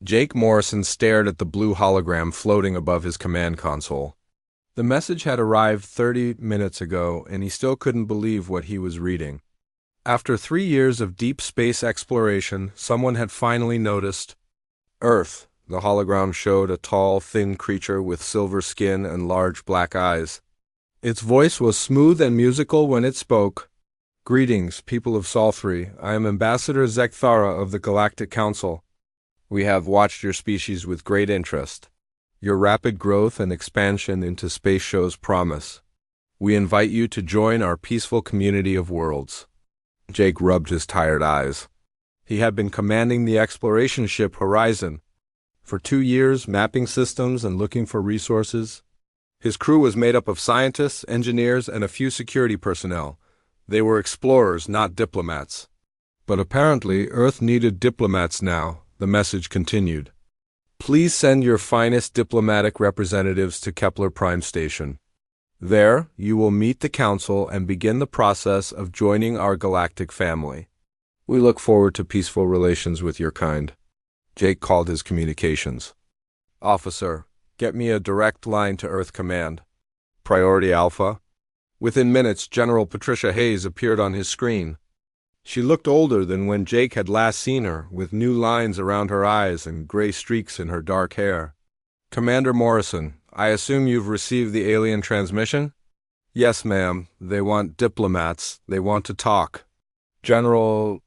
Jake Morrison stared at the blue hologram floating above his command console. The message had arrived 30 minutes ago, and he still couldn't believe what he was reading. After 3 years of deep space exploration, someone had finally noticed Earth. The hologram showed a tall, thin creature with silver skin and large black eyes. Its voice was smooth and musical when it spoke. "Greetings, people of Salthri. I am Ambassador Zekthara of the Galactic Council. We have watched your species with great interest. Your rapid growth and expansion into space shows promise. We invite you to join our peaceful community of worlds." Jake rubbed his tired eyes. He had been commanding the exploration ship Horizon for 2 years, mapping systems and looking for resources. His crew was made up of scientists, engineers, and a few security personnel. They were explorers, not diplomats. But apparently, Earth needed diplomats now, the message continued. "Please send your finest diplomatic representatives to Kepler Prime Station. There, you will meet the Council and begin the process of joining our galactic family. We look forward to peaceful relations with your kind." Jake called his communications. "Officer, get me a direct line to Earth Command. Priority Alpha." Within minutes, General Patricia Hayes appeared on his screen. She looked older than when Jake had last seen her, with new lines around her eyes and gray streaks in her dark hair. "Commander Morrison, I assume you've received the alien transmission?" "Yes, ma'am. They want diplomats. They want to talk." General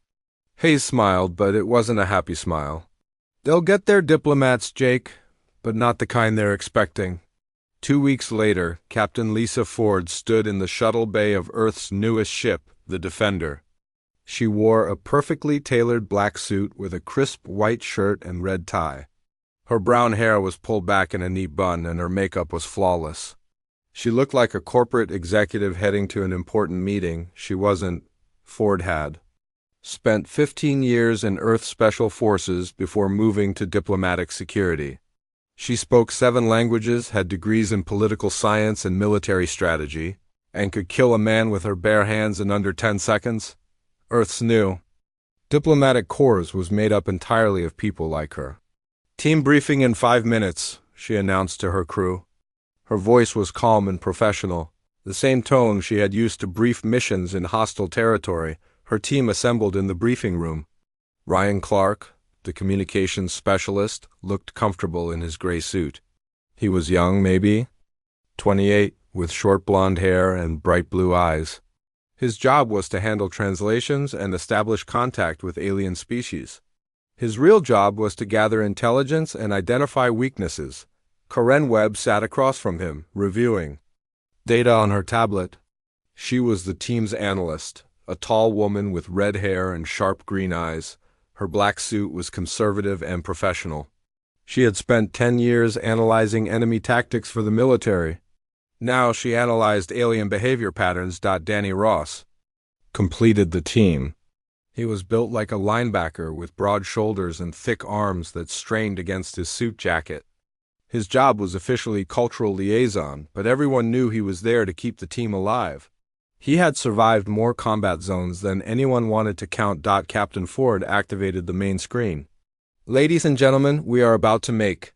Hayes smiled, but it wasn't a happy smile. "They'll get their diplomats, Jake, but not the kind they're expecting." 2 weeks later, Captain Lisa Ford stood in the shuttle bay of Earth's newest ship, the Defender. She wore a perfectly tailored black suit with a crisp white shirt and red tie. Her brown hair was pulled back in a neat bun, and her makeup was flawless. She looked like a corporate executive heading to an important meeting. She wasn't. Ford had spent 15 years in Earth Special Forces before moving to diplomatic security. She spoke 7 languages, had degrees in political science and military strategy, and could kill a man with her bare hands in under 10 seconds. Earth's new diplomatic corps was made up entirely of people like her. "Team briefing in 5 minutes, she announced to her crew. Her voice was calm and professional, the same tone she had used to brief missions in hostile territory. Her team assembled in the briefing room. Ryan Clark, the communications specialist, looked comfortable in his gray suit. He was young, maybe 28, with short blonde hair and bright blue eyes. His job was to handle translations and establish contact with alien species. His real job was to gather intelligence and identify weaknesses. Karen Webb sat across from him, reviewing data on her tablet. She was the team's analyst, a tall woman with red hair and sharp green eyes. Her black suit was conservative and professional. She had spent 10 years analyzing enemy tactics for the military. Now she analyzed alien behavior patterns. Danny Ross completed the team. He was built like a linebacker with broad shoulders and thick arms that strained against his suit jacket. His job was officially cultural liaison, but everyone knew he was there to keep the team alive. He had survived more combat zones than anyone wanted to count. Captain Ford activated the main screen. "Ladies and gentlemen, we are about to make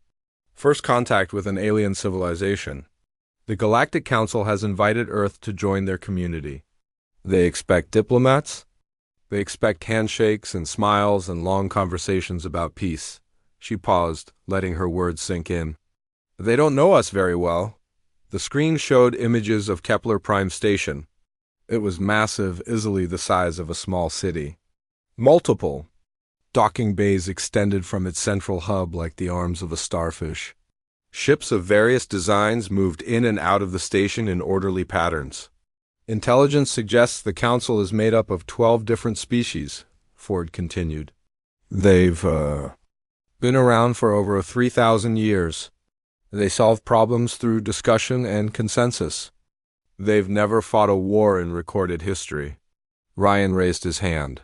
first contact with an alien civilization. The Galactic Council has invited Earth to join their community. They expect diplomats. They expect handshakes and smiles and long conversations about peace." She paused, letting her words sink in. "They don't know us very well." The screen showed images of Kepler Prime Station. It was massive, easily the size of a small city. Multiple docking bays extended from its central hub like the arms of a starfish. Ships of various designs moved in and out of the station in orderly patterns. "Intelligence suggests the Council is made up of 12 different species," Ford continued. "They've been around for over 3,000 years. They solve problems through discussion and consensus. They've never fought a war in recorded history." Ryan raised his hand.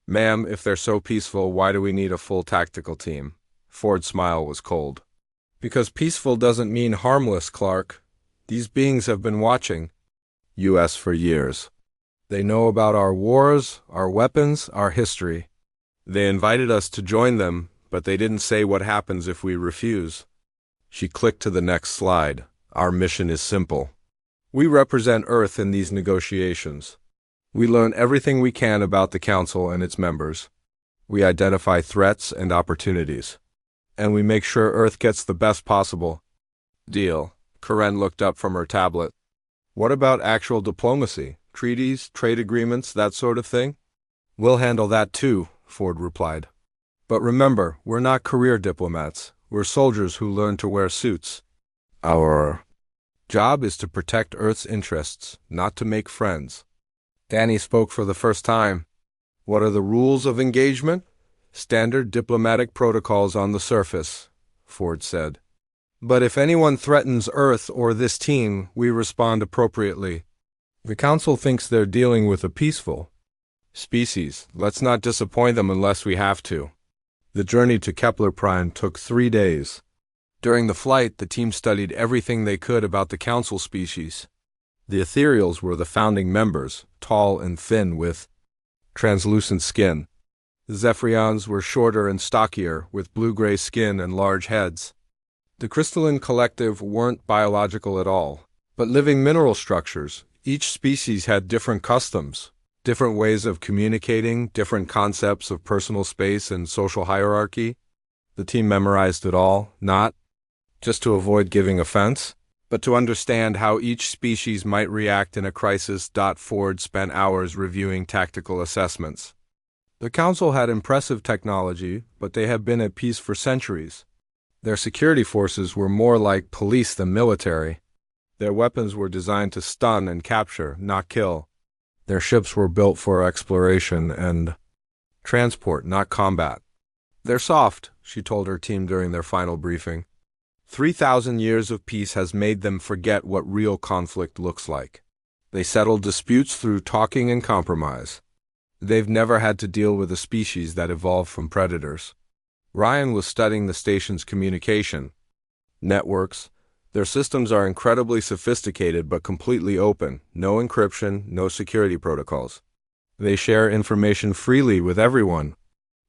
"Ma'am, if they're so peaceful, why do we need a full tactical team?" Ford's smile was cold. "Because peaceful doesn't mean harmless, Clark. These beings have been watching U.S. for years. They know about our wars, our weapons, our history. They invited us to join them, but they didn't say what happens if we refuse. She clicked to the next slide. Our mission is simple. We represent Earth in these negotiations. We learn everything we can about the Council and its members. We identify threats and opportunities. And we make sure Earth gets the best possible deal. Karen looked up from her tablet. What about actual diplomacy? Treaties, trade agreements, that sort of thing? We'll handle that too, Ford replied. But remember, we're not career diplomats. We're soldiers who learn to wear suits. Our job is to protect Earth's interests, not to make friends. Danny spoke for the first time. What are the rules of engagement? Standard diplomatic protocols on the surface, Ford said. But if anyone threatens Earth or this team, we respond appropriately. The Council thinks they're dealing with a peaceful species. Let's not disappoint them unless we have to. The journey to Kepler Prime took 3 days. During the flight, the team studied everything they could about the Council species. The ethereals were the founding members, tall and thin with translucent skin. The Zephyrians were shorter and stockier, with blue-gray skin and large heads. The crystalline collective weren't biological at all, but living mineral structures. Each species had different customs, different ways of communicating, different concepts of personal space and social hierarchy. The team memorized it all, not just to avoid giving offense, but to understand how each species might react in a crisis. Ford spent hours reviewing tactical assessments. The Council had impressive technology, but they have been at peace for centuries. Their security forces were more like police than military. Their weapons were designed to stun and capture, not kill. Their ships were built for exploration and transport, not combat. They're soft, she told her team during their final briefing. 3,000 years of peace has made them forget what real conflict looks like. They settle disputes through talking and compromise. They've never had to deal with a species that evolved from predators. Ryan was studying the station's communication networks. Their systems are incredibly sophisticated but completely open. No encryption, no security protocols. They share information freely with everyone.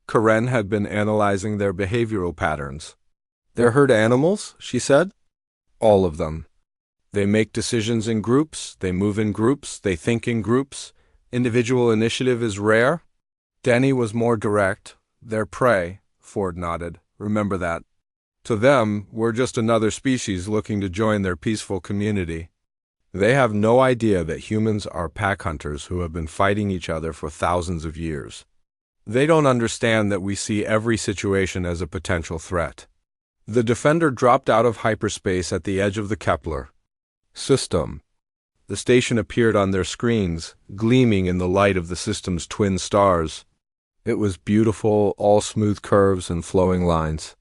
Karen had been analyzing their behavioral patterns. They're herd animals, she said. All of them. They make decisions in groups, they move in groups, they think in groups. Individual initiative is rare. Denny was more direct. They're prey, Ford nodded. Remember that. To them, we're just another species looking to join their peaceful community. They have no idea that humans are pack hunters who have been fighting each other for thousands of years. They don't understand that we see every situation as a potential threat. The Defender dropped out of hyperspace at the edge of the Kepler system. The station appeared on their screens, gleaming in the light of the system's twin stars. It was beautiful, all smooth curves and flowing lines.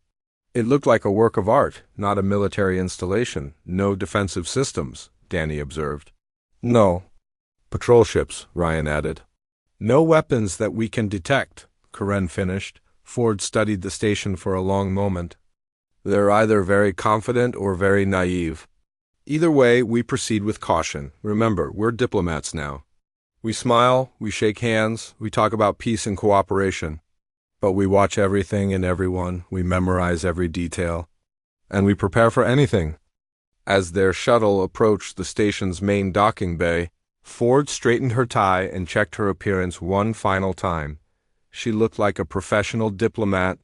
It looked like a work of art, not a military installation. No defensive systems, Danny observed. No. Patrol ships, Ryan added. No weapons that we can detect, Karen finished. Ford studied the station for a long moment. They're either very confident or very naive. Either way, we proceed with caution. Remember, we're diplomats now. We smile, we shake hands, we talk about peace and cooperation. But we watch everything and everyone, we memorize every detail, and we prepare for anything. As their shuttle approached the station's main docking bay, Ford straightened her tie and checked her appearance one final time. She looked like a professional diplomat,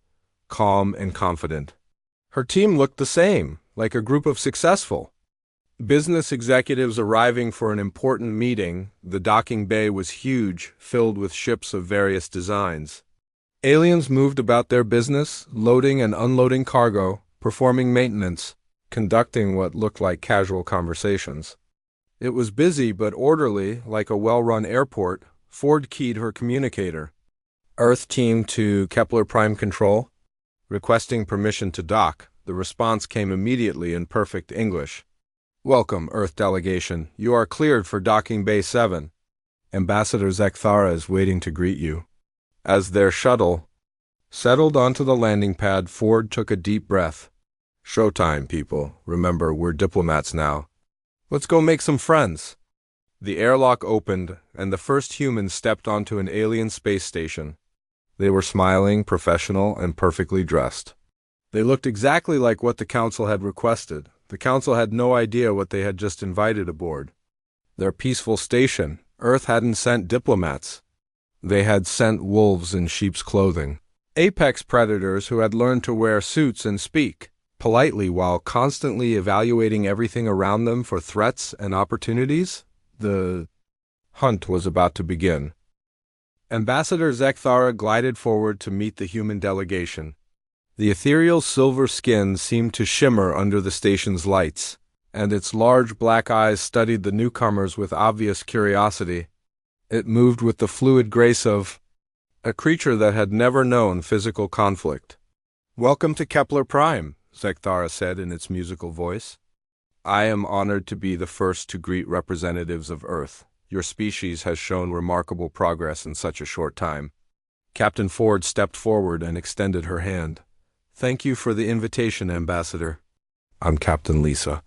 calm and confident. Her team looked the same, like a group of successful business executives arriving for an important meeting. The docking bay was huge, filled with ships of various designs. Aliens moved about their business, loading and unloading cargo, performing maintenance, conducting what looked like casual conversations. It was busy but orderly, like a well-run airport. Ford keyed her communicator. Earth team to Kepler Prime Control. Requesting permission to dock, the response came immediately in perfect English. Welcome, Earth delegation. You are cleared for docking Bay 7. Ambassador Zekthara is waiting to greet you. As their shuttle settled onto the landing pad, Ford took a deep breath. Showtime, people. Remember, we're diplomats now. Let's go make some friends. The airlock opened, and the first humans stepped onto an alien space station. They were smiling, professional, and perfectly dressed. They looked exactly like what the council had requested. The council had no idea what they had just invited aboard. Their peaceful station, Earth hadn't sent diplomats. They had sent wolves in sheep's clothing. Apex predators who had learned to wear suits and speak politely while constantly evaluating everything around them for threats and opportunities. The hunt was about to begin. Ambassador Zekthara glided forward to meet the human delegation. The ethereal silver skin seemed to shimmer under the station's lights, and its large black eyes studied the newcomers with obvious curiosity. It moved with the fluid grace of a creature that had never known physical conflict. "Welcome to Kepler Prime," Zekthara said in its musical voice. "I am honored to be the first to greet representatives of Earth. Your species has shown remarkable progress in such a short time." Captain Ford stepped forward and extended her hand. "Thank you for the invitation, Ambassador." "I'm Captain Lisa."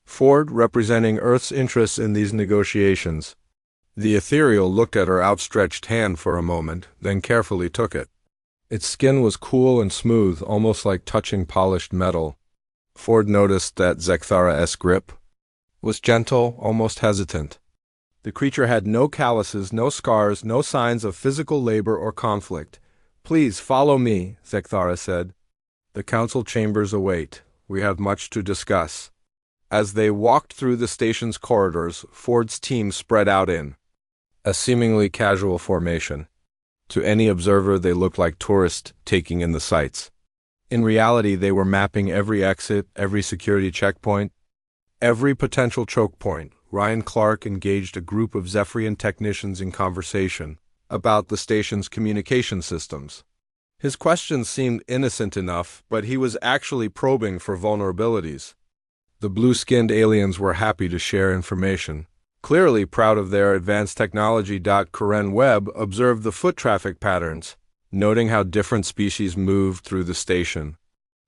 Ford, representing Earth's interests in these negotiations. The ethereal looked at her outstretched hand for a moment, then carefully took it. Its skin was cool and smooth, almost like touching polished metal. Ford noticed that Zekthara's grip was gentle, almost hesitant. The creature had no calluses, no scars, no signs of physical labor or conflict. "Please follow me," Zekthara said. "The council chambers await. We have much to discuss." As they walked through the station's corridors, Ford's team spread out in a seemingly casual formation. To any observer, they looked like tourists taking in the sights. In reality, they were mapping every exit, every security checkpoint, every potential choke point. Ryan Clark engaged a group of Zephyrian technicians in conversation about the station's communication systems. His questions seemed innocent enough, but he was actually probing for vulnerabilities. The blue-skinned aliens were happy to share information. Clearly proud of their advanced technology. Karen Webb observed the foot traffic patterns, noting how different species moved through the station.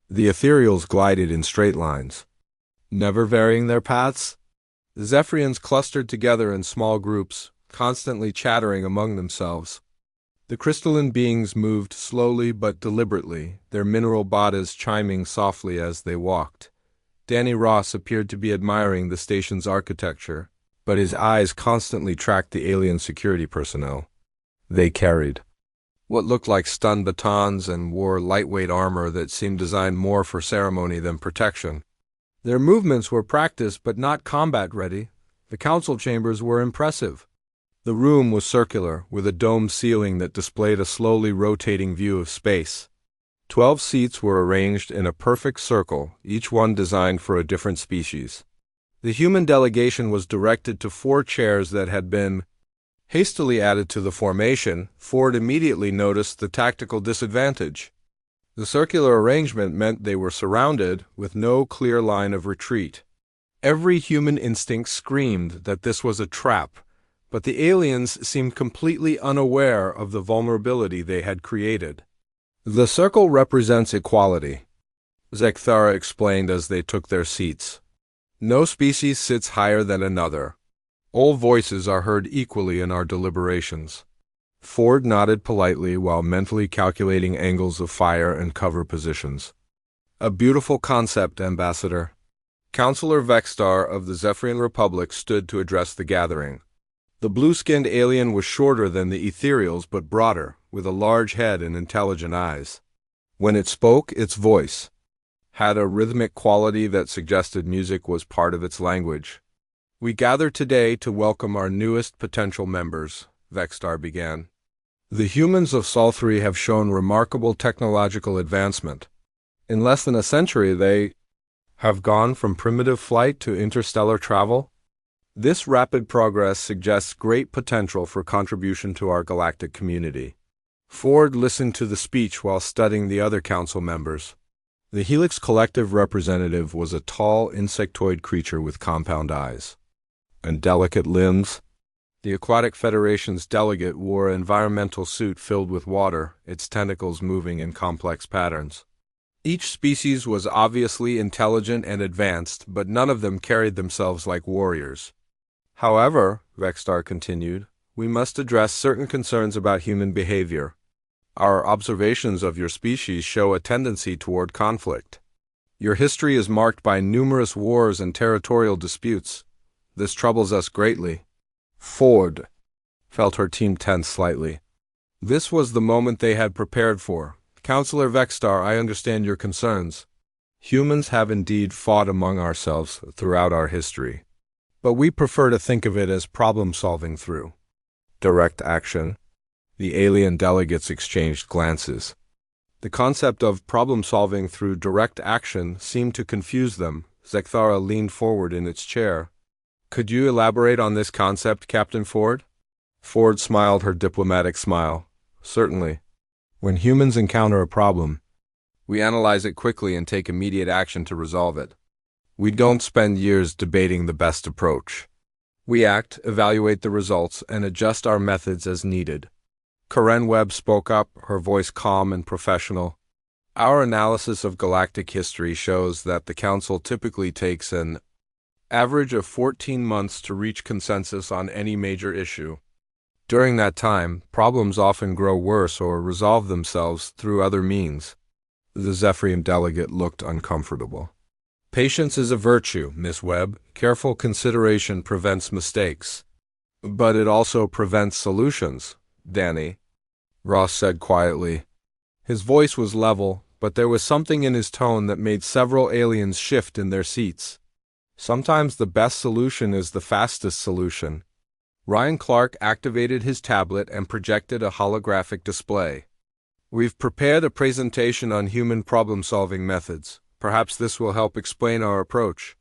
The ethereals glided in straight lines, never varying their paths. The Zephyrians clustered together in small groups, constantly chattering among themselves. The crystalline beings moved slowly but deliberately, their mineral bodies chiming softly as they walked. Danny Ross appeared to be admiring the station's architecture, but his eyes constantly tracked the alien security personnel. They carried what looked like stun batons and wore lightweight armor that seemed designed more for ceremony than protection. Their movements were practiced but not combat-ready. The council chambers were impressive. The room was circular, with a domed ceiling that displayed a slowly rotating view of space. 12 seats were arranged in a perfect circle, each one designed for a different species. The human delegation was directed to 4 chairs that had been hastily added to the formation. Ford immediately noticed the tactical disadvantage. The circular arrangement meant they were surrounded, with no clear line of retreat. Every human instinct screamed that this was a trap, but the aliens seemed completely unaware of the vulnerability they had created. "The circle represents equality," Zekthara explained as they took their seats. "No species sits higher than another. All voices are heard equally in our deliberations." Ford nodded politely while mentally calculating angles of fire and cover positions. "A beautiful concept, Ambassador." Counselor Vexstar of the Zephyrian Republic stood to address the gathering. The blue-skinned alien was shorter than the ethereals but broader, with a large head and intelligent eyes. When it spoke, its voice had a rhythmic quality that suggested music was part of its language. "We gather today to welcome our newest potential members," Vexstar began. "The humans of Sol 3 have shown remarkable technological advancement. In less than a century, they have gone from primitive flight to interstellar travel. This rapid progress suggests great potential for contribution to our galactic community." Ford listened to the speech while studying the other council members. The Helix Collective representative was a tall, insectoid creature with compound eyes and delicate limbs. The Aquatic Federation's delegate wore an environmental suit filled with water, its tentacles moving in complex patterns. Each species was obviously intelligent and advanced, but none of them carried themselves like warriors. "However," Vexstar continued, "we must address certain concerns about human behavior. Our observations of your species show a tendency toward conflict. Your history is marked by numerous wars and territorial disputes. This troubles us greatly." Ford felt her team tense slightly. This was the moment they had prepared for. "Counselor Vexstar, I understand your concerns. Humans have indeed fought among ourselves throughout our history, but we prefer to think of it as problem-solving through direct action." The alien delegates exchanged glances. The concept of problem-solving through direct action seemed to confuse them. Zekthara leaned forward in its chair. "Could you elaborate on this concept, Captain Ford?" Ford smiled her diplomatic smile. "Certainly. When humans encounter a problem, we analyze it quickly and take immediate action to resolve it. We don't spend years debating the best approach. We act, evaluate the results, and adjust our methods as needed." Karen Webb spoke up, her voice calm and professional. "Our analysis of galactic history shows that the Council typically takes an average of 14 months to reach consensus on any major issue. During that time, problems often grow worse or resolve themselves through other means." The Zephyrian delegate looked uncomfortable. "Patience is a virtue, Miss Webb. Careful consideration prevents mistakes. But it also prevents solutions, Danny," Ross said quietly. His voice was level, but there was something in his tone that made several aliens shift in their seats. Sometimes the best solution is the fastest solution. Ryan Clark activated his tablet and projected a holographic display. "We've prepared a presentation on human problem-solving methods. Perhaps this will help explain our approach."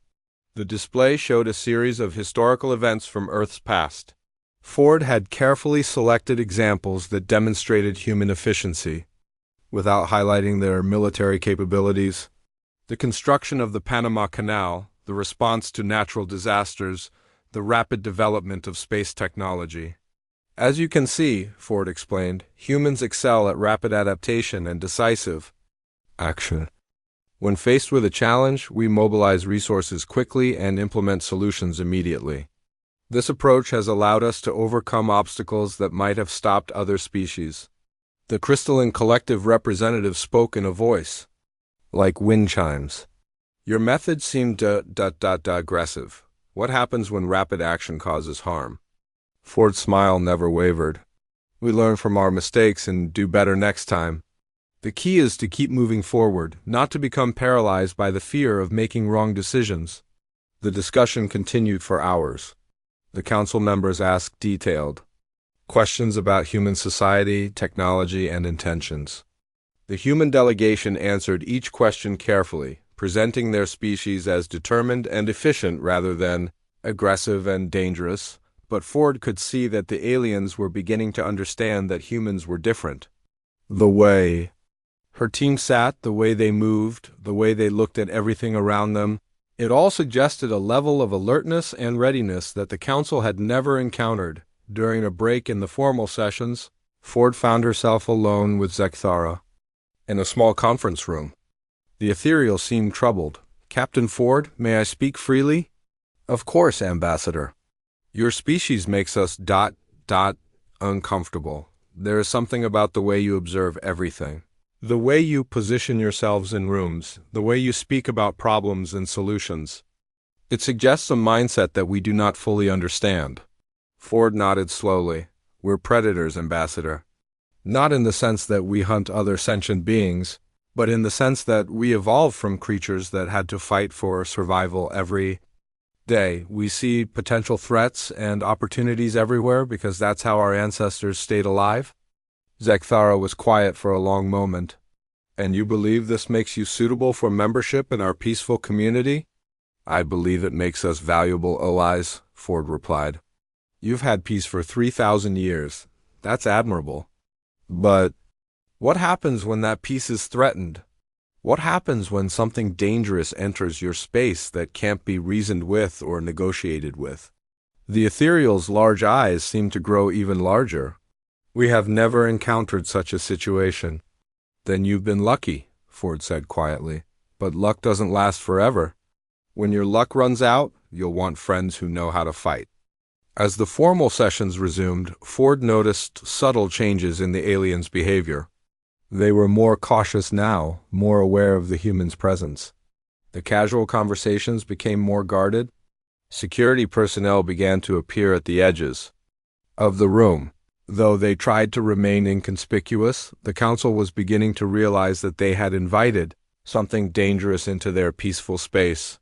The display showed a series of historical events from Earth's past. Ford had carefully selected examples that demonstrated human efficiency, without highlighting their military capabilities. The construction of the Panama Canal, the response to natural disasters, the rapid development of space technology. "As you can see," Ford explained, "humans excel at rapid adaptation and decisive action. When faced with a challenge, we mobilize resources quickly and implement solutions immediately. This approach has allowed us to overcome obstacles that might have stopped other species." The crystalline collective representative spoke in a voice like wind chimes. "Your methods seem aggressive. What happens when rapid action causes harm?" Ford's smile never wavered. "We learn from our mistakes and do better next time. The key is to keep moving forward, not to become paralyzed by the fear of making wrong decisions." The discussion continued for hours. The council members asked detailed questions about human society, technology, and intentions. The human delegation answered each question carefully, presenting their species as determined and efficient rather than aggressive and dangerous, but Ford could see that the aliens were beginning to understand that humans were different. The way her team sat, the way they moved, the way they looked at everything around them, it all suggested a level of alertness and readiness that the council had never encountered. During a break in the formal sessions, Ford found herself alone with Zekthara in a small conference room. The ethereal seemed troubled. "Captain Ford, may I speak freely?" "Of course, Ambassador." "Your species makes us uncomfortable. There is something about the way you observe everything. The way you position yourselves in rooms, the way you speak about problems and solutions. It suggests a mindset that we do not fully understand." Ford nodded slowly. "We're predators, Ambassador. Not in the sense that we hunt other sentient beings, but in the sense that we evolved from creatures that had to fight for survival every day. We see potential threats and opportunities everywhere because that's how our ancestors stayed alive." Zekthara was quiet for a long moment. "And you believe this makes you suitable for membership in our peaceful community?" "I believe it makes us valuable allies," Ford replied. "You've had peace for 3,000 years. That's admirable. But what happens when that peace is threatened? What happens when something dangerous enters your space that can't be reasoned with or negotiated with?" The ethereal's large eyes seemed to grow even larger. "We have never encountered such a situation." "Then you've been lucky," Ford said quietly. "But luck doesn't last forever. When your luck runs out, you'll want friends who know how to fight." As the formal sessions resumed, Ford noticed subtle changes in the aliens' behavior. They were more cautious now, more aware of the humans' presence. The casual conversations became more guarded. Security personnel began to appear at the edges of the room. Though they tried to remain inconspicuous, the council was beginning to realize that they had invited something dangerous into their peaceful space.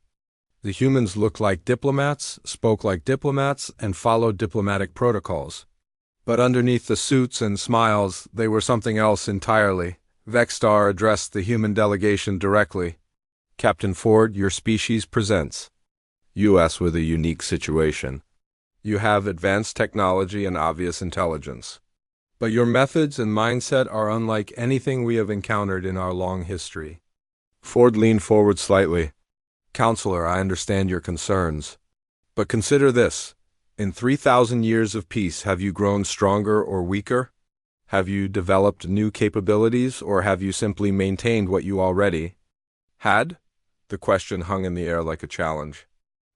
The humans looked like diplomats, spoke like diplomats, and followed diplomatic protocols. But underneath the suits and smiles, they were something else entirely. Vexstar addressed the human delegation directly. "Captain Ford, your species presents U.S. with a unique situation. You have advanced technology and obvious intelligence. But your methods and mindset are unlike anything we have encountered in our long history." Ford leaned forward slightly. "Counselor, I understand your concerns. But consider this. In 3,000 years of peace, have you grown stronger or weaker? Have you developed new capabilities, or have you simply maintained what you already had?" The question hung in the air like a challenge.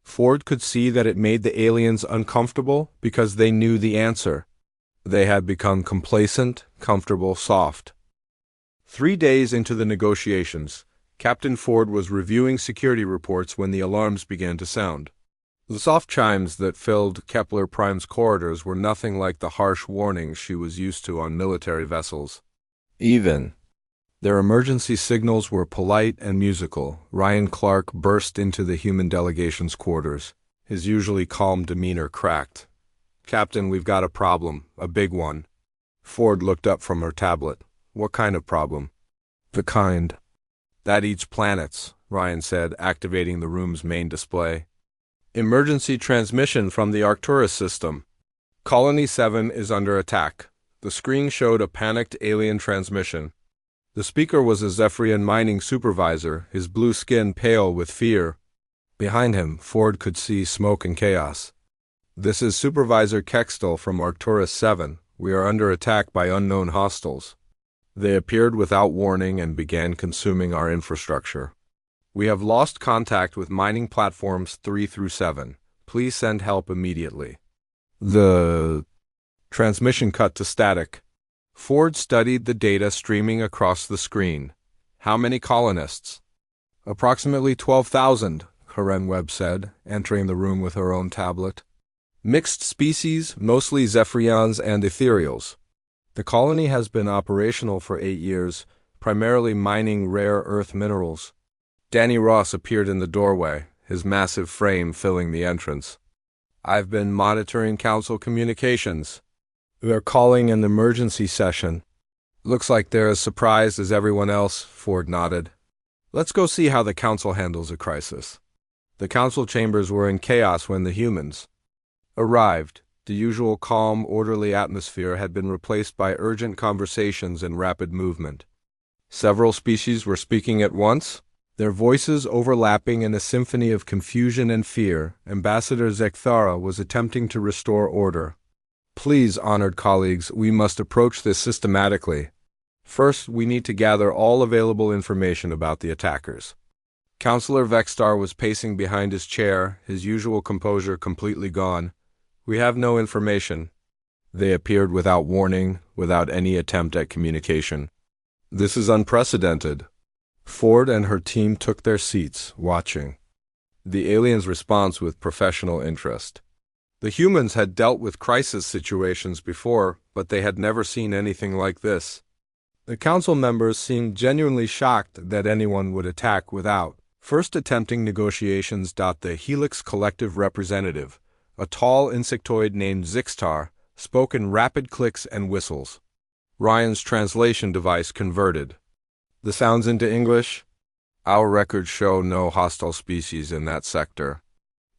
Ford could see that it made the aliens uncomfortable because they knew the answer. They had become complacent, comfortable, soft. 3 days into the negotiations, Captain Ford was reviewing security reports when the alarms began to sound. The soft chimes that filled Kepler Prime's corridors were nothing like the harsh warnings she was used to on military vessels. Their emergency signals were polite and musical. Ryan Clark burst into the human delegation's quarters. His usually calm demeanor cracked. "Captain, we've got a problem, a big one." Ford looked up from her tablet. "What kind of problem?" "The kind that eats planets," Ryan said, activating the room's main display. "Emergency transmission from the Arcturus system. Colony 7 is under attack." The screen showed a panicked alien transmission. The speaker was a Zephyrian mining supervisor, his blue skin pale with fear. Behind him, Ford could see smoke and chaos. "This is Supervisor Kextel from Arcturus 7. We are under attack by unknown hostiles. They appeared without warning and began consuming our infrastructure. We have lost contact with mining platforms 3 through 7. Please send help immediately." The transmission cut to static. Ford studied the data streaming across the screen. "How many colonists?" "Approximately 12,000, Karen Webb said, entering the room with her own tablet. "Mixed species, mostly Zephyrians and Ethereals. The colony has been operational for 8 years, primarily mining rare earth minerals." Danny Ross appeared in the doorway, his massive frame filling the entrance. "I've been monitoring council communications. They're calling an emergency session." "Looks like they're as surprised as everyone else," Ford nodded. "Let's go see how the council handles a crisis." The council chambers were in chaos when the humans arrived. The usual calm, orderly atmosphere had been replaced by urgent conversations and rapid movement. Several species were speaking at once, their voices overlapping in a symphony of confusion and fear. Ambassador Zekthara was attempting to restore order. "Please, honored colleagues, we must approach this systematically. First, we need to gather all available information about the attackers." Counselor Vexstar was pacing behind his chair, his usual composure completely gone. "We have no information." They appeared without warning, without any attempt at communication. "This is unprecedented." Ford and her team took their seats, watching the aliens' response with professional interest. The humans had dealt with crisis situations before, but they had never seen anything like this. The council members seemed genuinely shocked that anyone would attack without first attempting negotiations. The Helix Collective representative, a tall insectoid named Zixtar, spoke in rapid clicks and whistles. Ryan's translation device converted the sounds into English. "Our records show no hostile species in that sector.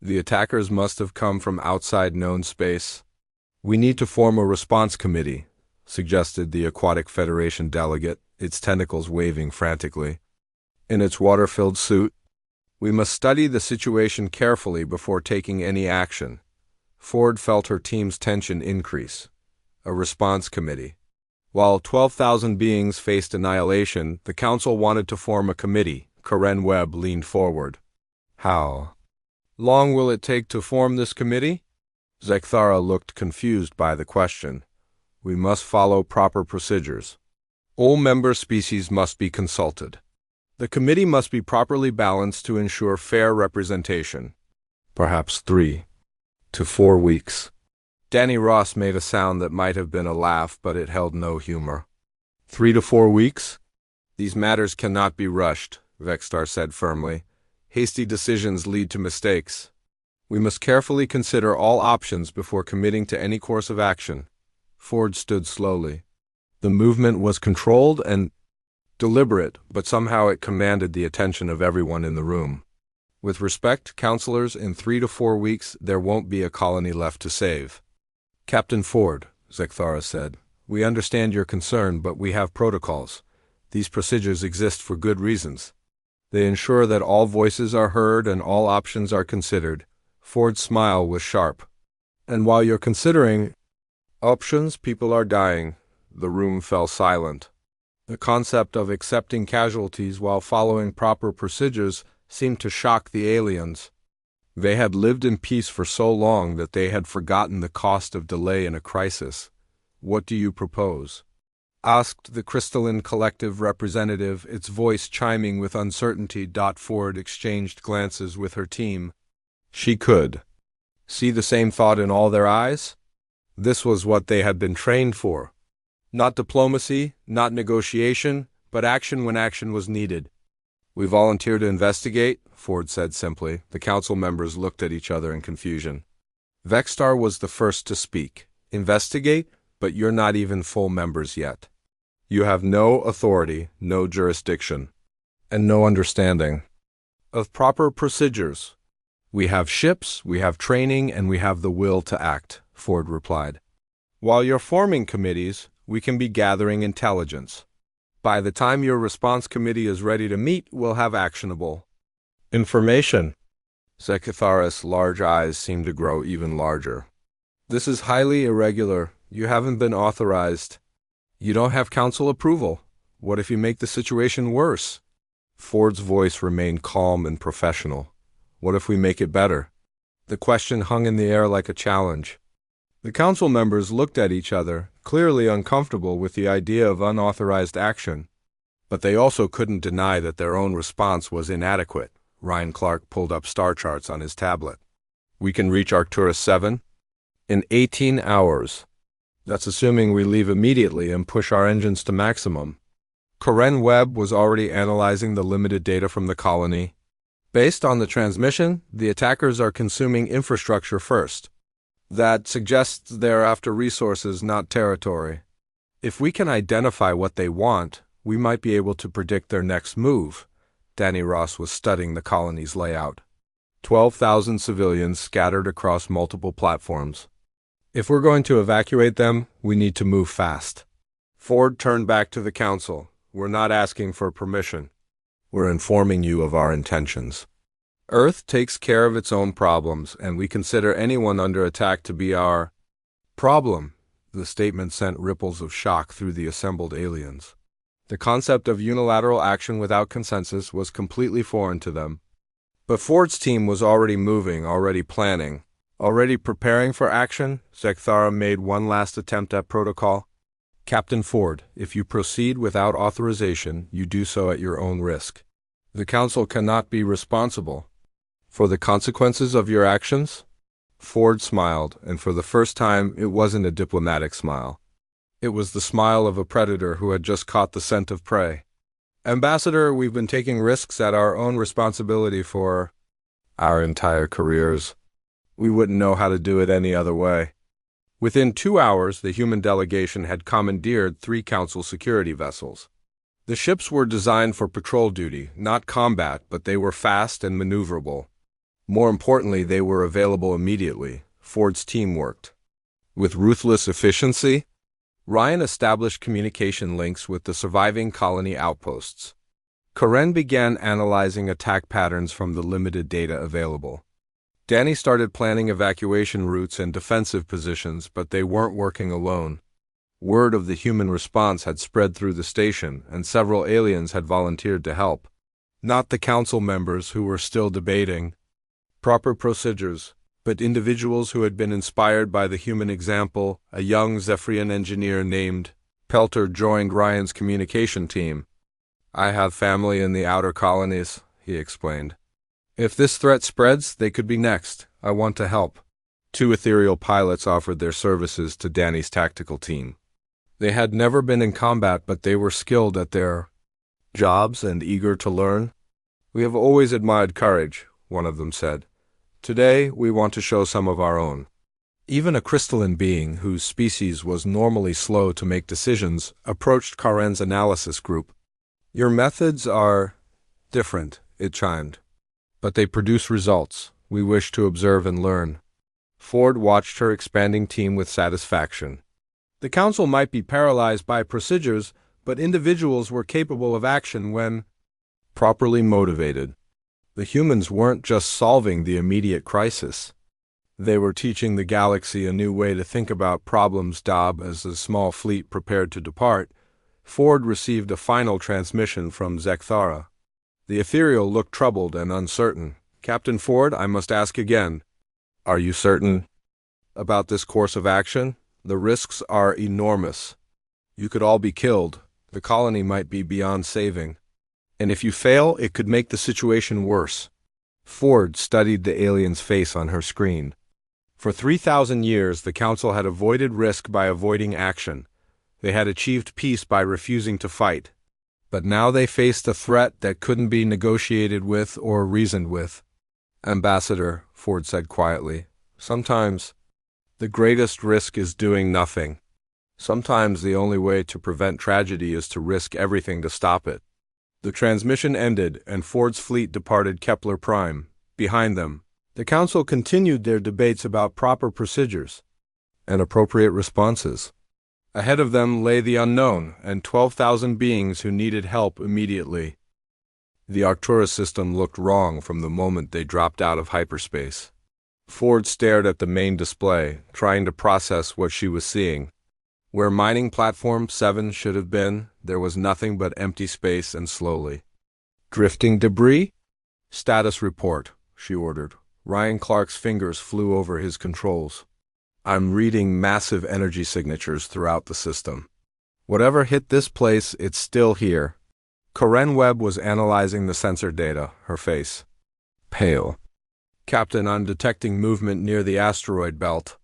The attackers must have come from outside known space. We need to form a response committee," suggested the Aquatic Federation delegate, its tentacles waving frantically. In its water-filled suit, "We must study the situation carefully before taking any action." Ford felt her team's tension increase. A response committee. While 12,000 beings faced annihilation, the council wanted to form a committee. Karen Webb leaned forward. "How long will it take to form this committee?" Zekthara looked confused by the question. "We must follow proper procedures." All member species must be consulted. The committee must be properly balanced to ensure fair representation. Perhaps 3 to 4 weeks. Danny Ross made a sound that might have been a laugh, but it held no humor. 3 to 4 weeks? These matters cannot be rushed, Vextar said firmly. Hasty decisions lead to mistakes. We must carefully consider all options before committing to any course of action. Ford stood slowly. The movement was controlled and deliberate, but somehow it commanded the attention of everyone in the room. With respect, counselors, in 3 to 4 weeks there won't be a colony left to save. Captain Ford, Zekthara said, we understand your concern, but we have protocols. These procedures exist for good reasons. They ensure that all voices are heard and all options are considered. Ford's smile was sharp. And while you're considering options, people are dying. The room fell silent. The concept of accepting casualties while following proper procedures seemed to shock the aliens. They had lived in peace for so long that they had forgotten the cost of delay in a crisis. What do you propose? Asked the crystalline collective representative, its voice chiming with uncertainty. Ford exchanged glances with her team. She could see the same thought in all their eyes. This was what they had been trained for. Not diplomacy, not negotiation, but action when action was needed. We volunteer to investigate, Ford said simply. The council members looked at each other in confusion. Vextar was the first to speak. Investigate? But you're not even full members yet. You have no authority, no jurisdiction, and no understanding of proper procedures. We have ships, we have training, and we have the will to act, Ford replied. While you're forming committees, we can be gathering intelligence. By the time your response committee is ready to meet, we'll have actionable information. Sekitharis' large eyes seemed to grow even larger. This is highly irregular. You haven't been authorized. You don't have council approval. What if you make the situation worse? Ford's voice remained calm and professional. What if we make it better? The question hung in the air like a challenge. The council members looked at each other, clearly uncomfortable with the idea of unauthorized action. But they also couldn't deny that their own response was inadequate. Ryan Clark pulled up star charts on his tablet. We can reach Arcturus 7 in 18 hours. That's assuming we leave immediately and push our engines to maximum. Karen Webb was already analyzing the limited data from the colony. Based on the transmission, the attackers are consuming infrastructure first. That suggests they're after resources, not territory. If we can identify what they want, we might be able to predict their next move. Danny Ross was studying the colony's layout. 12,000 civilians scattered across multiple platforms. If we're going to evacuate them, we need to move fast. Ford turned back to the council. We're not asking for permission. We're informing you of our intentions. Earth takes care of its own problems, and we consider anyone under attack to be our problem. The statement sent ripples of shock through the assembled aliens. The concept of unilateral action without consensus was completely foreign to them. But Ford's team was already moving, already planning, already preparing for action. Zekthara made one last attempt at protocol. Captain Ford, if you proceed without authorization, you do so at your own risk. The council cannot be responsible for the consequences of your actions. Ford smiled, and for the first time, it wasn't a diplomatic smile. It was the smile of a predator who had just caught the scent of prey. Ambassador, we've been taking risks at our own responsibility for our entire careers. We wouldn't know how to do it any other way. Within 2 hours, the human delegation had commandeered 3 council security vessels. The ships were designed for patrol duty, not combat, but they were fast and maneuverable. More importantly, they were available immediately. Ford's team worked with ruthless efficiency. Ryan established communication links with the surviving colony outposts. Karen began analyzing attack patterns from the limited data available. Danny started planning evacuation routes and defensive positions, but they weren't working alone. Word of the human response had spread through the station, and several aliens had volunteered to help. Not the council members who were still debating proper procedures, but individuals who had been inspired by the human example. A young Zephyrian engineer named Pelter joined Ryan's communication team. I have family in the outer colonies, he explained. If this threat spreads, they could be next. I want to help. 2 ethereal pilots offered their services to Danny's tactical team. They had never been in combat, but they were skilled at their jobs and eager to learn. We have always admired courage, one of them said. Today, we want to show some of our own. Even a crystalline being, whose species was normally slow to make decisions, approached Karen's analysis group. Your methods are different, it chimed. But they produce results. We wish to observe and learn. Ford watched her expanding team with satisfaction. The council might be paralyzed by procedures, but individuals were capable of action when properly motivated. The humans weren't just solving the immediate crisis. They were teaching the galaxy a new way to think about problems. As the small fleet prepared to depart, Ford received a final transmission from Zekthara. The ethereal looked troubled and uncertain. Captain Ford, I must ask again. Are you certain about this course of action? The risks are enormous. You could all be killed. The colony might be beyond saving. And if you fail, it could make the situation worse. Ford studied the alien's face on her screen. For 3,000 years, the Council had avoided risk by avoiding action. They had achieved peace by refusing to fight. But now they faced a threat that couldn't be negotiated with or reasoned with. Ambassador, Ford said quietly, sometimes the greatest risk is doing nothing. Sometimes the only way to prevent tragedy is to risk everything to stop it. The transmission ended, and Ford's fleet departed Kepler Prime. Behind them, the Council continued their debates about proper procedures and appropriate responses. Ahead of them lay the unknown and 12,000 beings who needed help immediately. The Arcturus system looked wrong from the moment they dropped out of hyperspace. Ford stared at the main display, trying to process what she was seeing. Where mining platform 7 should have been, there was nothing but empty space and slowly drifting debris? Status report, she ordered. Ryan Clark's fingers flew over his controls. I'm reading massive energy signatures throughout the system. Whatever hit this place, it's still here. Karen Webb was analyzing the sensor data, her face pale. Captain, I'm detecting movement near the asteroid belt.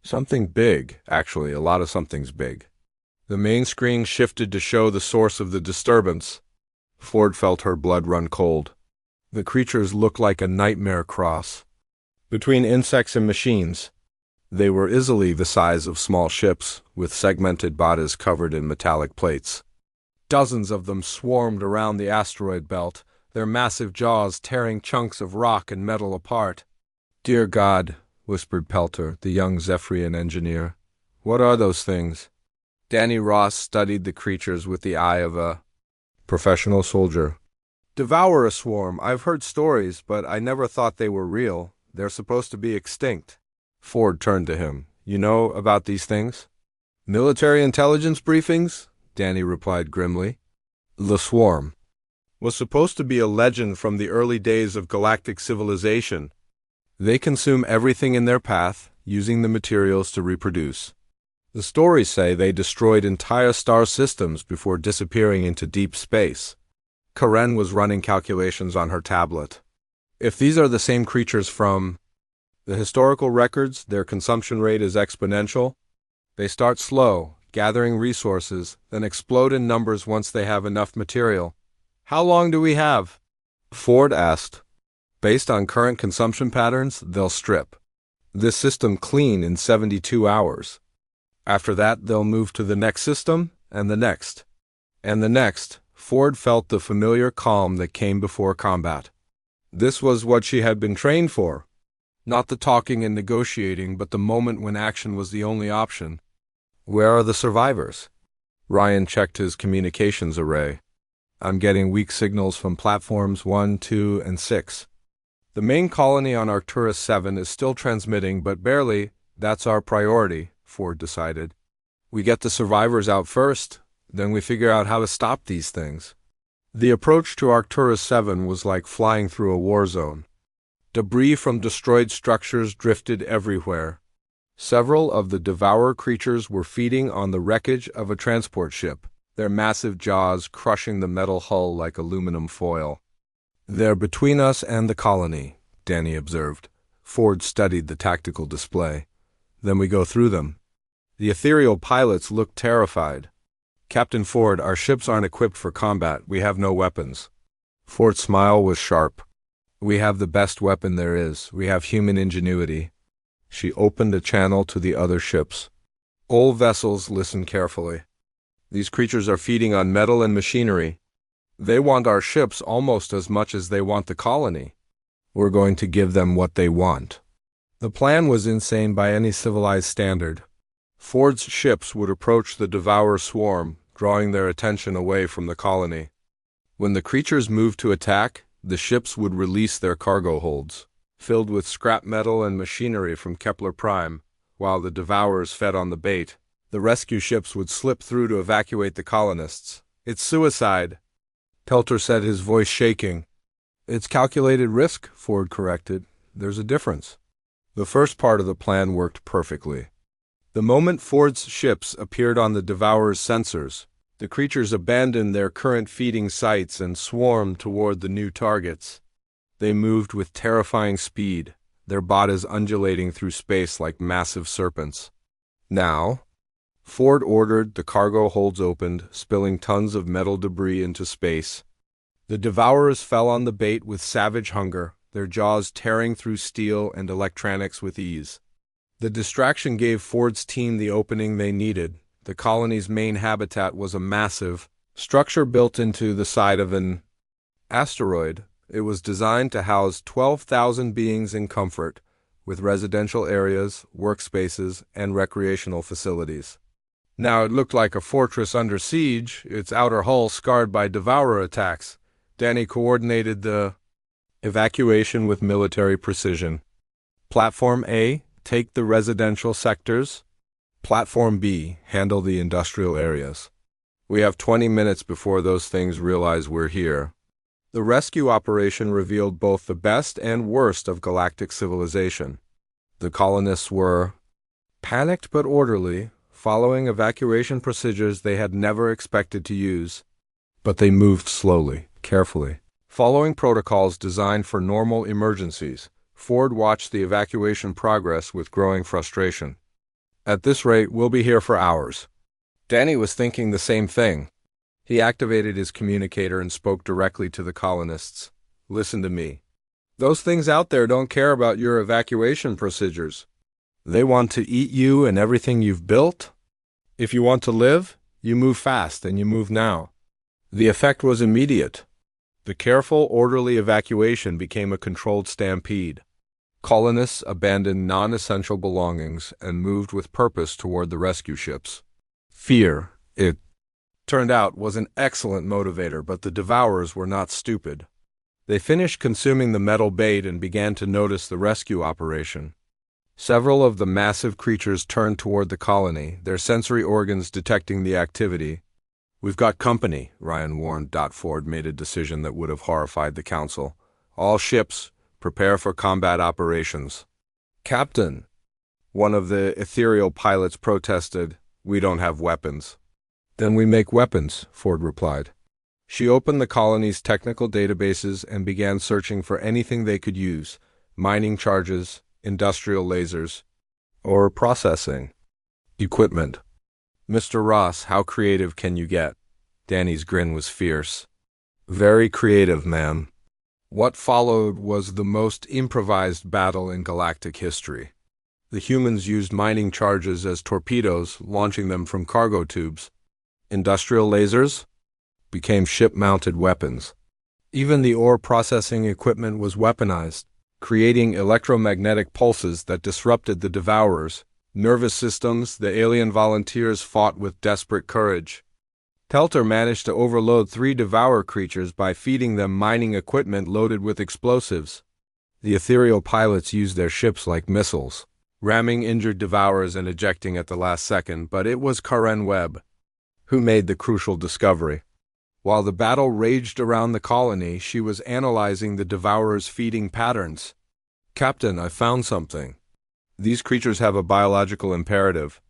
Something big, actually, a lot of something's big. The main screen shifted to show the source of the disturbance. Ford felt her blood run cold. The creatures looked like a nightmare cross between insects and machines. They were easily the size of small ships, with segmented bodies covered in metallic plates. Dozens of them swarmed around the asteroid belt, their massive jaws tearing chunks of rock and metal apart. Dear God, whispered Pelter, the young Zephyrian engineer. What are those things? Danny Ross studied the creatures with the eye of a professional soldier. Devour a swarm. I've heard stories, but I never thought they were real. They're supposed to be extinct. Ford turned to him. You know about these things? Military intelligence briefings? Danny replied grimly. The swarm was supposed to be a legend from the early days of galactic civilization. They consume everything in their path, using the materials to reproduce. The stories say they destroyed entire star systems before disappearing into deep space. Karen was running calculations on her tablet. If these are the same creatures from the historical records, their consumption rate is exponential. They start slow, gathering resources, then explode in numbers once they have enough material. How long do we have? Ford asked. Based on current consumption patterns, they'll strip this system clean in 72 hours. After that, they'll move to the next system, and the next. And the next. Ford felt the familiar calm that came before combat. This was what she had been trained for. Not the talking and negotiating, but the moment when action was the only option. Where are the survivors? Ryan checked his communications array. I'm getting weak signals from platforms 1, 2, and 6. The main colony on Arcturus 7 is still transmitting, but barely. That's our priority, Ford decided. We get the survivors out first, then we figure out how to stop these things. The approach to Arcturus 7 was like flying through a war zone. Debris from destroyed structures drifted everywhere. Several of the devourer creatures were feeding on the wreckage of a transport ship, their massive jaws crushing the metal hull like aluminum foil. "They're between us and the colony," Danny observed. Ford studied the tactical display. "Then we go through them." The ethereal pilots looked terrified. "Captain Ford, our ships aren't equipped for combat. We have no weapons." Ford's smile was sharp. "We have the best weapon there is. We have human ingenuity." She opened a channel to the other ships. "All vessels, listen carefully. These creatures are feeding on metal and machinery. They want our ships almost as much as they want the colony. We're going to give them what they want." The plan was insane by any civilized standard. Ford's ships would approach the devourer swarm, drawing their attention away from the colony. When the creatures moved to attack, the ships would release their cargo holds, filled with scrap metal and machinery from Kepler Prime, while the devourers fed on the bait. The rescue ships would slip through to evacuate the colonists. "It's suicide," Pelter said, his voice shaking. "It's calculated risk," Ford corrected. "There's a difference." The first part of the plan worked perfectly. The moment Ford's ships appeared on the devourer's sensors, the creatures abandoned their current feeding sites and swarmed toward the new targets. They moved with terrifying speed, their bodies undulating through space like massive serpents. "Now," Ford ordered, the cargo holds opened, spilling tons of metal debris into space. The devourers fell on the bait with savage hunger, their jaws tearing through steel and electronics with ease. The distraction gave Ford's team the opening they needed. The colony's main habitat was a massive structure built into the side of an asteroid. It was designed to house 12,000 beings in comfort, with residential areas, workspaces, and recreational facilities. Now it looked like a fortress under siege, its outer hull scarred by devourer attacks. Danny coordinated the evacuation with military precision. Platform A, take the residential sectors. Platform B, handle the industrial areas. We have 20 minutes before those things realize we're here. The rescue operation revealed both the best and worst of galactic civilization. The colonists were panicked but orderly, following evacuation procedures they had never expected to use. But they moved slowly, carefully, following protocols designed for normal emergencies. Ford watched the evacuation progress with growing frustration. "At this rate, we'll be here for hours." Danny was thinking the same thing. He activated his communicator and spoke directly to the colonists. "Listen to me. Those things out there don't care about your evacuation procedures. They want to eat you and everything you've built. If you want to live, you move fast, and you move now." The effect was immediate. The careful, orderly evacuation became a controlled stampede. Colonists abandoned non-essential belongings and moved with purpose toward the rescue ships. Fear, it turned out, was an excellent motivator, but the devourers were not stupid. They finished consuming the metal bait and began to notice the rescue operation. Several of the massive creatures turned toward the colony, their sensory organs detecting the activity. "We've got company," Ryan warned. Ford made a decision that would have horrified the council. "All ships, prepare for combat operations." "Captain," one of the ethereal pilots protested, "we don't have weapons." "Then we make weapons," Ford replied. She opened the colony's technical databases and began searching for anything they could use: mining charges, industrial lasers, or processing equipment. "Mr. Ross, how creative can you get?" Danny's grin was fierce. "Very creative, ma'am." What followed was the most improvised battle in galactic history. The humans used mining charges as torpedoes, launching them from cargo tubes. Industrial lasers became ship-mounted weapons. Even the ore processing equipment was weaponized, creating electromagnetic pulses that disrupted the devourers' nervous systems. The alien volunteers fought with desperate courage. Pelter managed to overload 3 devourer creatures by feeding them mining equipment loaded with explosives. The ethereal pilots used their ships like missiles, ramming injured devourers and ejecting at the last second, but it was Karen Webb who made the crucial discovery. While the battle raged around the colony, she was analyzing the devourers' feeding patterns. "Captain, I found something." These creatures have a biological imperative.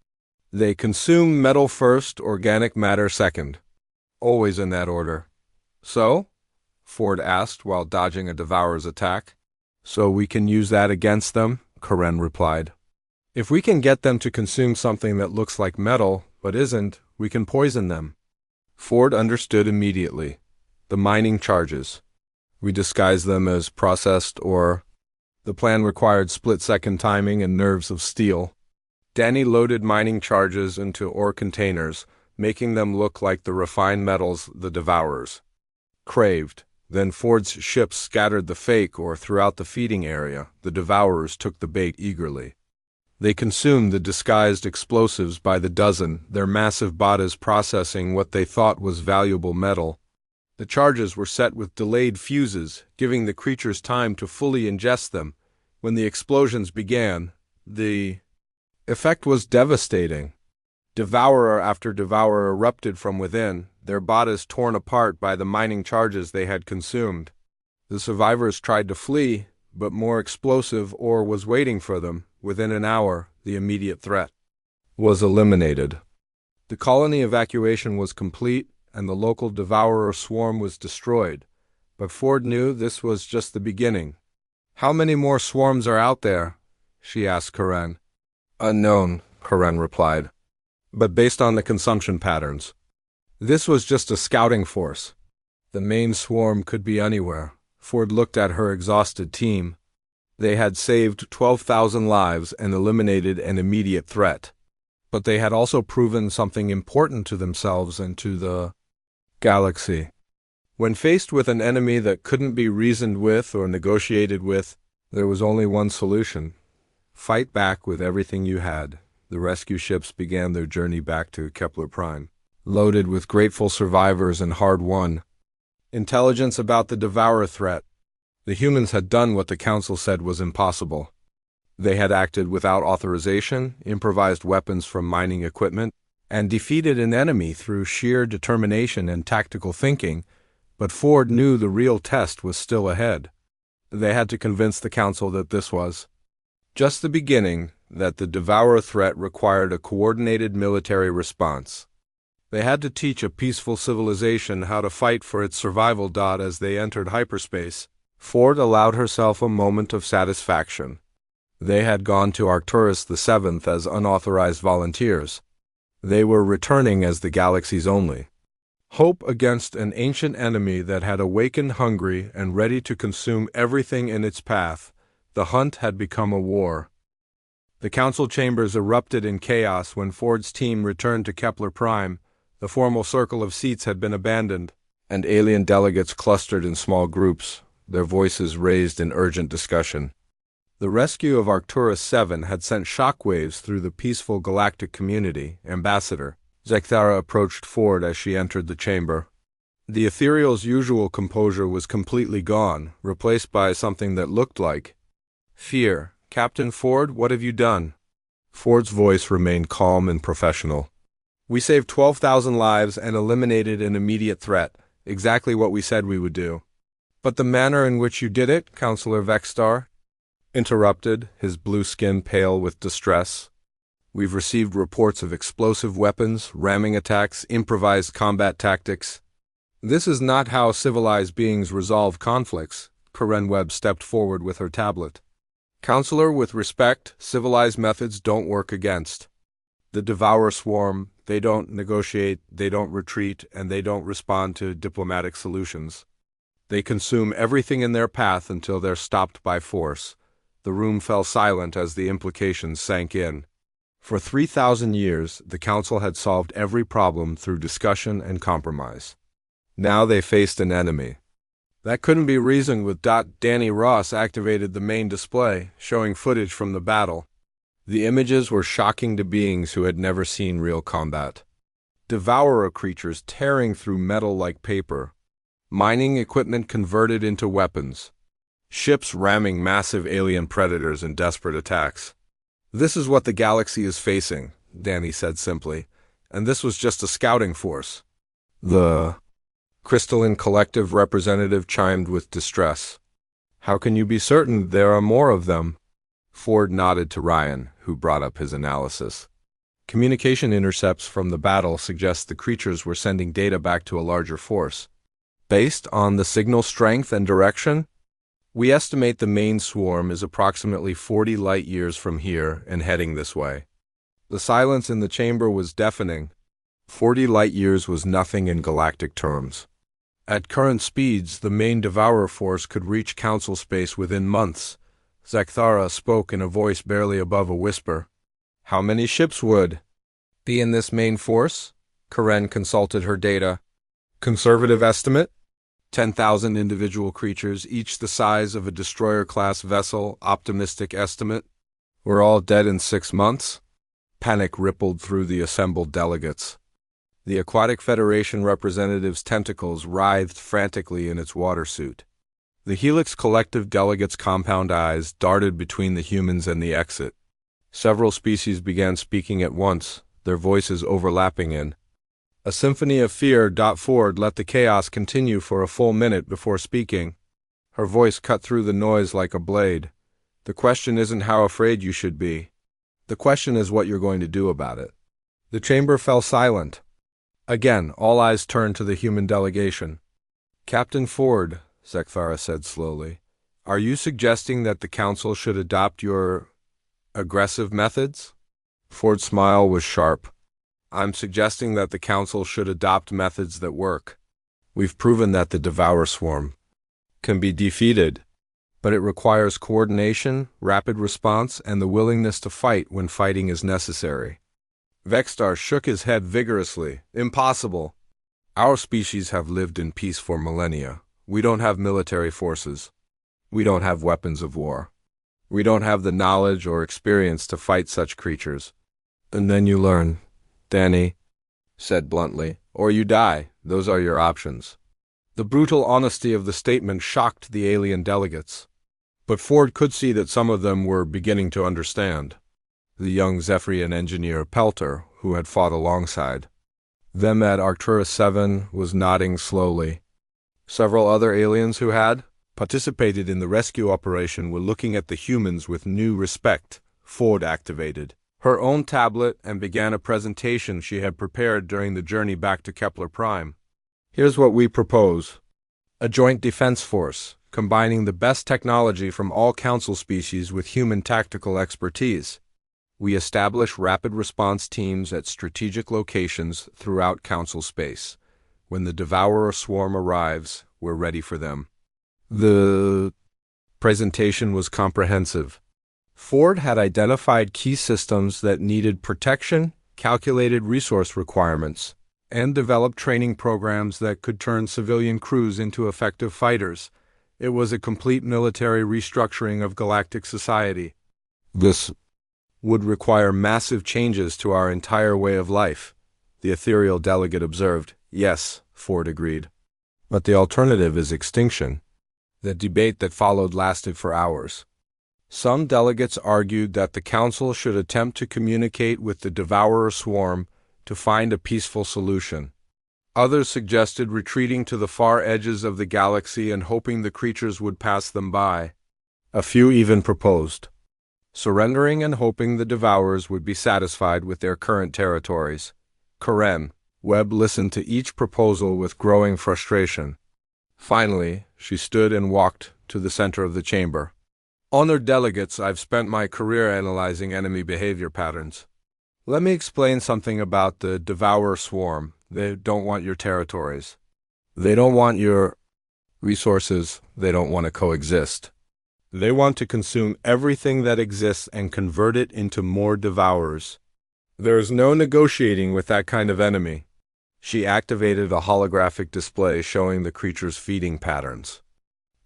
They consume metal first, organic matter second. Always in that order. So? Ford asked while dodging a devourer's attack. So we can use that against them, Karen replied. If we can get them to consume something that looks like metal, but isn't, we can poison them. Ford understood immediately. The mining charges. We disguise them as processed ore. The plan required split-second timing and nerves of steel. Danny loaded mining charges into ore containers, making them look like the refined metals the devourers craved. Then Ford's ships scattered the fake ore throughout the feeding area. The devourers took the bait eagerly. They consumed the disguised explosives by the dozen, their massive bodies processing what they thought was valuable metal. The charges were set with delayed fuses, giving the creatures time to fully ingest them. When the explosions began, the effect was devastating. Devourer after devourer erupted from within, their bodies torn apart by the mining charges they had consumed. The survivors tried to flee, but more explosive ore was waiting for them. Within an hour, the immediate threat was eliminated. The colony evacuation was complete, and the local devourer swarm was destroyed. But Ford knew this was just the beginning. How many more swarms are out there? She asked Karen. Unknown, Karen replied. But based on the consumption patterns. This was just a scouting force. The main swarm could be anywhere. Ford looked at her exhausted team. They had saved 12,000 lives and eliminated an immediate threat. But they had also proven something important to themselves and to the galaxy. When faced with an enemy that couldn't be reasoned with or negotiated with, there was only one solution. Fight back with everything you had. The rescue ships began their journey back to Kepler Prime, loaded with grateful survivors and hard-won intelligence about the Devourer threat. The humans had done what the Council said was impossible. They had acted without authorization, improvised weapons from mining equipment, and defeated an enemy through sheer determination and tactical thinking, but Ford knew the real test was still ahead. They had to convince the Council that this was just the beginning, that the Devourer threat required a coordinated military response. They had to teach a peaceful civilization how to fight for its survival. As they entered hyperspace, Ford allowed herself a moment of satisfaction. They had gone to Arcturus VII as unauthorized volunteers. They were returning as the galaxy's only hope against an ancient enemy that had awakened hungry and ready to consume everything in its path. The hunt had become a war. The council chambers erupted in chaos when Ford's team returned to Kepler Prime. The formal circle of seats had been abandoned, and alien delegates clustered in small groups, their voices raised in urgent discussion. The rescue of Arcturus VII had sent shockwaves through the peaceful galactic community. Ambassador Zekthara approached Ford as she entered the chamber. The ethereal's usual composure was completely gone, replaced by something that looked like fear. Captain Ford, what have you done? Ford's voice remained calm and professional. We saved 12,000 lives and eliminated an immediate threat, exactly what we said we would do. But the manner in which you did it, Counselor Vexstar interrupted, his blue skin pale with distress. We've received reports of explosive weapons, ramming attacks, improvised combat tactics. This is not how civilized beings resolve conflicts. Karen Webb stepped forward with her tablet. Counselor, with respect, civilized methods don't work against the Devourer swarm. They don't negotiate, they don't retreat, and they don't respond to diplomatic solutions. They consume everything in their path until they're stopped by force. The room fell silent as the implications sank in. For 3,000 years, the Council had solved every problem through discussion and compromise. Now they faced an enemy that couldn't be reasoned with. Danny Ross activated the main display, showing footage from the battle. The images were shocking to beings who had never seen real combat. Devourer creatures tearing through metal like paper. Mining equipment converted into weapons. Ships ramming massive alien predators in desperate attacks. This is what the galaxy is facing, Danny said simply, and this was just a scouting force. The crystalline collective representative chimed with distress. How can you be certain there are more of them? Ford nodded to Ryan, who brought up his analysis. Communication intercepts from the battle suggest the creatures were sending data back to a larger force. Based on the signal strength and direction, we estimate the main swarm is approximately 40 light-years from here and heading this way. The silence in the chamber was deafening. 40 light-years was nothing in galactic terms. At current speeds, the main Devourer force could reach Council space within months. Zekthara spoke in a voice barely above a whisper. How many ships would be in this main force? Karen consulted her data. Conservative estimate? 10,000 individual creatures, each the size of a destroyer-class vessel. Optimistic estimate. We're all dead in 6 months? Panic rippled through the assembled delegates. The Aquatic Federation representative's tentacles writhed frantically in its water suit. The Helix Collective delegates' compound eyes darted between the humans and the exit. Several species began speaking at once, their voices overlapping in a symphony of fear. Ford let the chaos continue for a full minute before speaking. Her voice cut through the noise like a blade. The question isn't how afraid you should be. The question is what you're going to do about it. The chamber fell silent. Again, all eyes turned to the human delegation. Captain Ford, Zekthara said slowly, are you suggesting that the Council should adopt your aggressive methods? Ford's smile was sharp. I'm suggesting that the Council should adopt methods that work. We've proven that the Devourer swarm can be defeated, but it requires coordination, rapid response, and the willingness to fight when fighting is necessary. Vexstar shook his head vigorously. Impossible. Our species have lived in peace for millennia. We don't have military forces. We don't have weapons of war. We don't have the knowledge or experience to fight such creatures. And then you learn, Danny said bluntly, or you die. Those are your options. The brutal honesty of the statement shocked the alien delegates. But Ford could see that some of them were beginning to understand. The young Zephyrian engineer Pelter, who had fought alongside them at Arcturus 7, was nodding slowly. Several other aliens who had participated in the rescue operation were looking at the humans with new respect. Ford activated her own tablet and began a presentation she had prepared during the journey back to Kepler Prime. Here's what we propose. A joint defense force, combining the best technology from all Council species with human tactical expertise. We establish rapid response teams at strategic locations throughout Council space. When the Devourer swarm arrives, we're ready for them. The presentation was comprehensive. Ford had identified key systems that needed protection, calculated resource requirements, and developed training programs that could turn civilian crews into effective fighters. It was a complete military restructuring of galactic society. This would require massive changes to our entire way of life, the ethereal delegate observed. Yes, Ford agreed. But the alternative is extinction. The debate that followed lasted for hours. Some delegates argued that the Council should attempt to communicate with the Devourer swarm to find a peaceful solution. Others suggested retreating to the far edges of the galaxy and hoping the creatures would pass them by. A few even proposed surrendering and hoping the Devourers would be satisfied with their current territories. Karen Webb listened to each proposal with growing frustration. Finally, she stood and walked to the center of the chamber. Honored delegates, I've spent my career analyzing enemy behavior patterns. Let me explain something about the Devourer swarm. They don't want your territories. They don't want your resources. They don't want to coexist. They want to consume everything that exists and convert it into more Devourers. There's no negotiating with that kind of enemy. She activated a holographic display showing the creature's feeding patterns.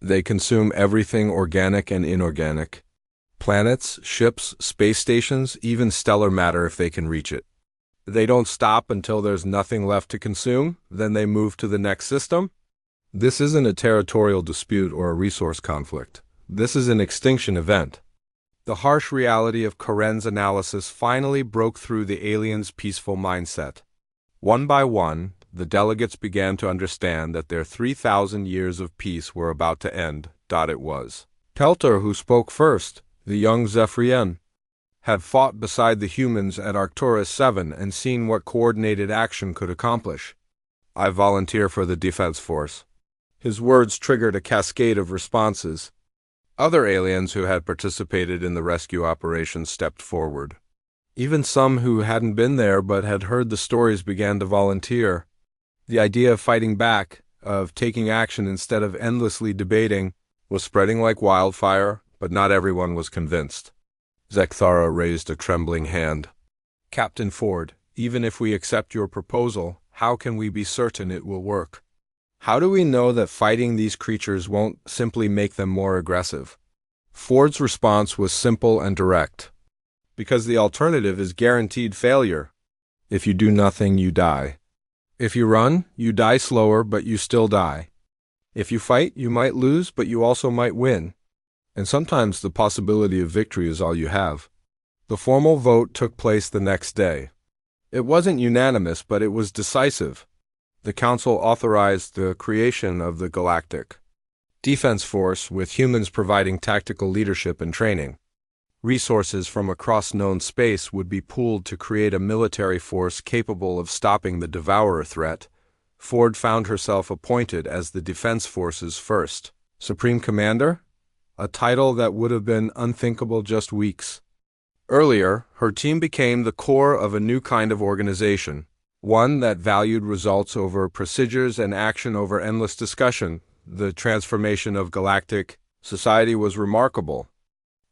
They consume everything organic and inorganic. Planets, ships, space stations, even stellar matter if they can reach it. They don't stop until there's nothing left to consume, then they move to the next system. This isn't a territorial dispute or a resource conflict. This is an extinction event. The harsh reality of Karen's analysis finally broke through the aliens' peaceful mindset. One by one, the delegates began to understand that their 3,000 years of peace were about to end. It was Pelter who spoke first. The young Zephyrian had fought beside the humans at Arcturus 7 and seen what coordinated action could accomplish. I volunteer for the defense force. His words triggered a cascade of responses. Other aliens who had participated in the rescue operation stepped forward. Even some who hadn't been there but had heard the stories began to volunteer. The idea of fighting back, of taking action instead of endlessly debating, was spreading like wildfire, but not everyone was convinced. Zekthara raised a trembling hand. Captain Ford, even if we accept your proposal, how can we be certain it will work? How do we know that fighting these creatures won't simply make them more aggressive? Ford's response was simple and direct. Because the alternative is guaranteed failure. If you do nothing, you die. If you run, you die slower, but you still die. If you fight, you might lose, but you also might win. And sometimes the possibility of victory is all you have. The formal vote took place the next day. It wasn't unanimous, but it was decisive. The Council authorized the creation of the Galactic Defense Force, with humans providing tactical leadership and training. Resources from across known space would be pooled to create a military force capable of stopping the Devourer threat. Ford found herself appointed as the Defense Force's first Supreme Commander, a title that would have been unthinkable just weeks earlier. Her team became the core of a new kind of organization, one that valued results over procedures and action over endless discussion. The transformation of galactic society was remarkable.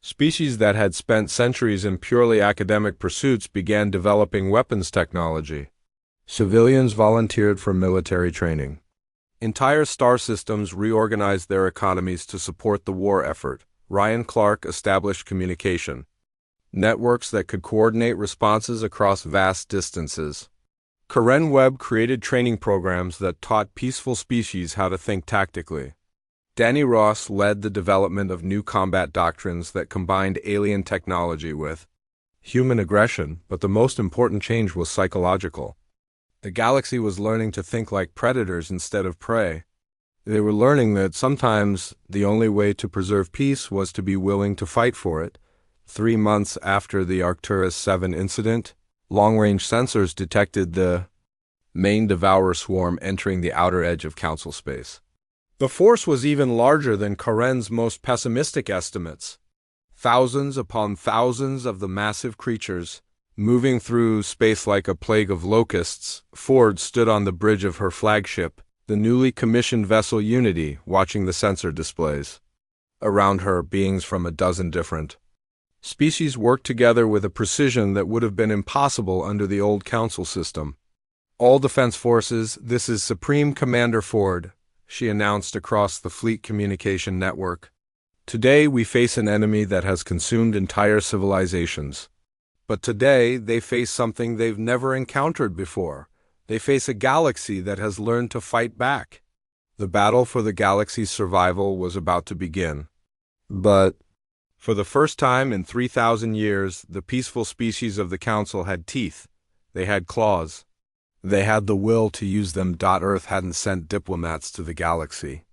Species that had spent centuries in purely academic pursuits began developing weapons technology. Civilians volunteered for military training. Entire star systems reorganized their economies to support the war effort. Ryan Clark established communication networks that could coordinate responses across vast distances. Karen Webb created training programs that taught peaceful species how to think tactically. Danny Ross led the development of new combat doctrines that combined alien technology with human aggression, but the most important change was psychological. The galaxy was learning to think like predators instead of prey. They were learning that sometimes the only way to preserve peace was to be willing to fight for it. 3 months after the Arcturus 7 incident, long-range sensors detected the main Devourer swarm entering the outer edge of Council space. The force was even larger than Karen's most pessimistic estimates. Thousands upon thousands of the massive creatures, moving through space like a plague of locusts. Ford stood on the bridge of her flagship, the newly commissioned vessel Unity, watching the sensor displays. Around her, beings from a dozen different species worked together with a precision that would have been impossible under the old Council system. All defense forces, this is Supreme Commander Ford, she announced across the fleet communication network. Today we face an enemy that has consumed entire civilizations. But today they face something they've never encountered before. They face a galaxy that has learned to fight back. The battle for the galaxy's survival was about to begin. But for the first time in 3,000 years, the peaceful species of the Council had teeth. They had claws. They had the will to use them. Earth hadn't sent diplomats to the galaxy.